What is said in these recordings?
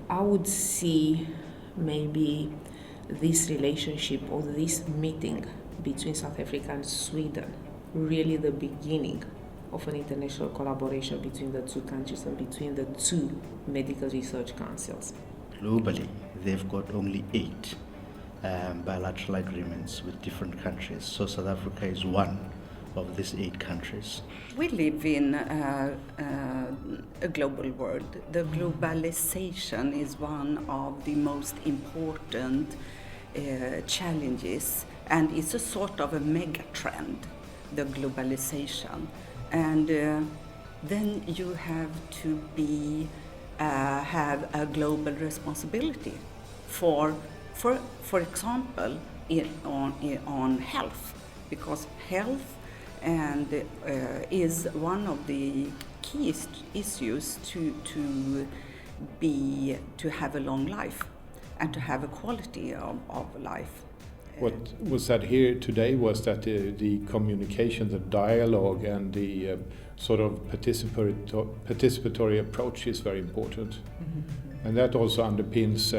I would see maybe this relationship or this meeting between South Africa and Sweden really the beginning of an international collaboration between the two countries and between the two medical research councils. Globally, they've got only 8 bilateral agreements with different countries. So South Africa is one of these 8 countries. We live in a global world. The globalization is one of the most important challenges, and it's a sort of a mega trend, the globalization. And then you have to have a global responsibility for example, on health, because health is one of the key issues to have a long life and to have a quality of life. What was said here today was that the communication, the dialogue, and the sort of participatory approach is very important. Mm-hmm. And that also underpins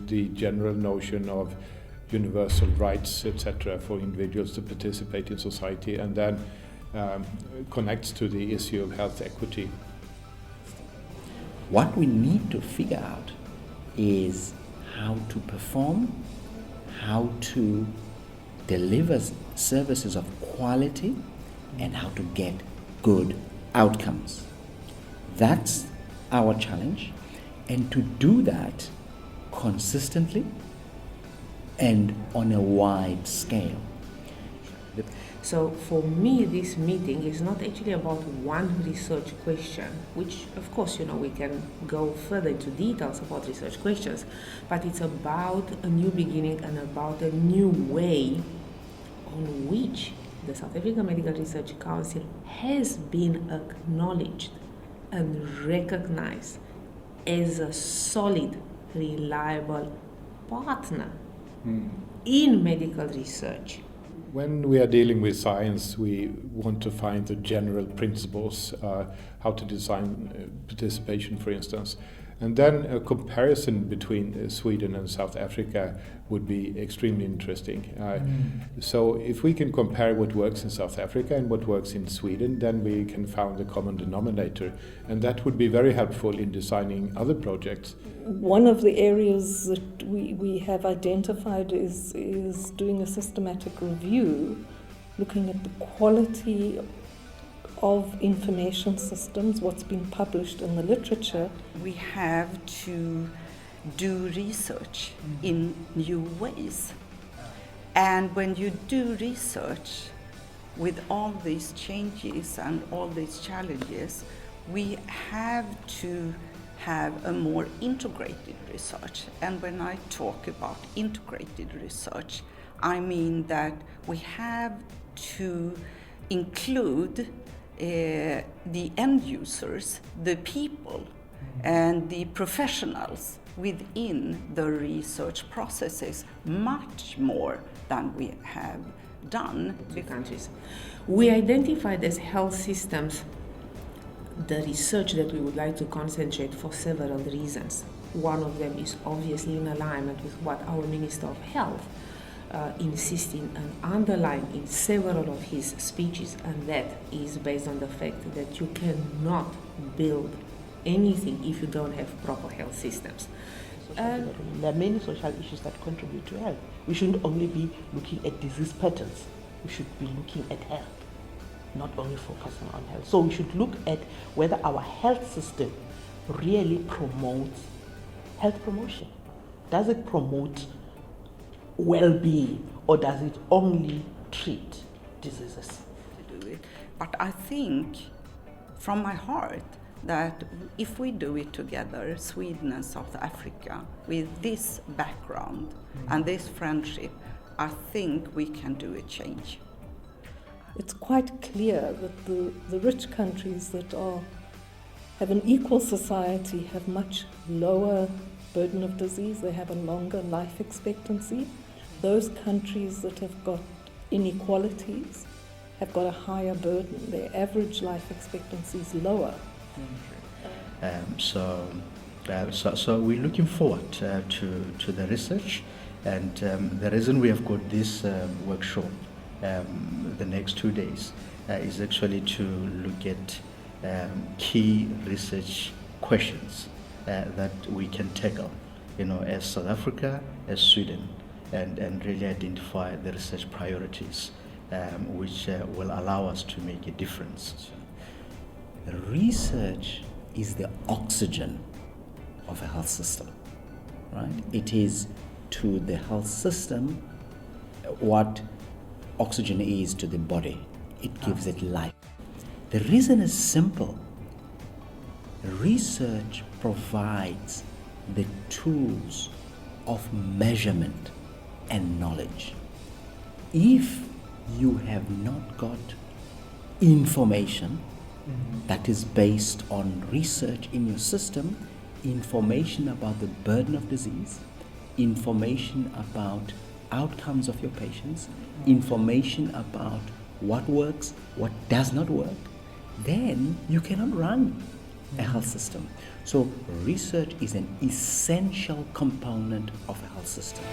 the general notion of universal rights, etc., for individuals to participate in society, and then connects to the issue of health equity. What we need to figure out is how to perform, how to deliver services of quality, and how to get good outcomes. That's our challenge, and to do that consistently and on a wide scale. So for me, this meeting is not actually about one research question, which of course, we can go further into details about research questions, but it's about a new beginning and about a new way on which the South African Medical Research Council has been acknowledged and recognized as a solid, reliable partner in medical research. When we are dealing with science, we want to find the general principles, how to design participation, for instance. And then a comparison between Sweden and South Africa would be extremely interesting. So if we can compare what works in South Africa and what works in Sweden, then we can find the common denominator. And that would be very helpful in designing other projects. One of the areas that we have identified is doing a systematic review, looking at the quality of information systems, what's been published in the literature. We have to do research in new ways. And when you do research with all these changes and all these challenges, we have to have a more integrated research. And when I talk about integrated research, I mean that we have to include the end users, the people, and the professionals within the research processes much more than we have done. Two countries. We identified as health systems the research that we would like to concentrate for several reasons. One of them is obviously in alignment with what our Minister of Health insisting and underlying in several of his speeches, and that is based on the fact that you cannot build anything if you don't have proper health systems. There are many social issues that contribute to health. We shouldn't only be looking at disease patterns, we should be looking at health, not only focusing on health. So we should look at whether our health system really promotes health promotion. Does it promote well-being, or does it only treat diseases? But I think from my heart that if we do it together, Sweden and South Africa, with this background and this friendship, I think we can do a change. It's quite clear that the rich countries that have an equal society have much lower burden of disease, they have a longer life expectancy. Those countries that have got inequalities have got a higher burden. Their average life expectancy is lower. So So we're looking forward to the research, and the reason we have got this workshop the next 2 days is actually to look at key research questions that we can tackle, as South Africa, as Sweden, and really identify the research priorities which will allow us to make a difference. Research is the oxygen of a health system, right? It is to the health system what oxygen is to the body. It gives it life. The reason is simple. Research provides the tools of measurement and knowledge. If you have not got information that is based on research in your system, information about the burden of disease, information about outcomes of your patients, information about what works, what does not work, then you cannot run a health system. So research is an essential component of a health system.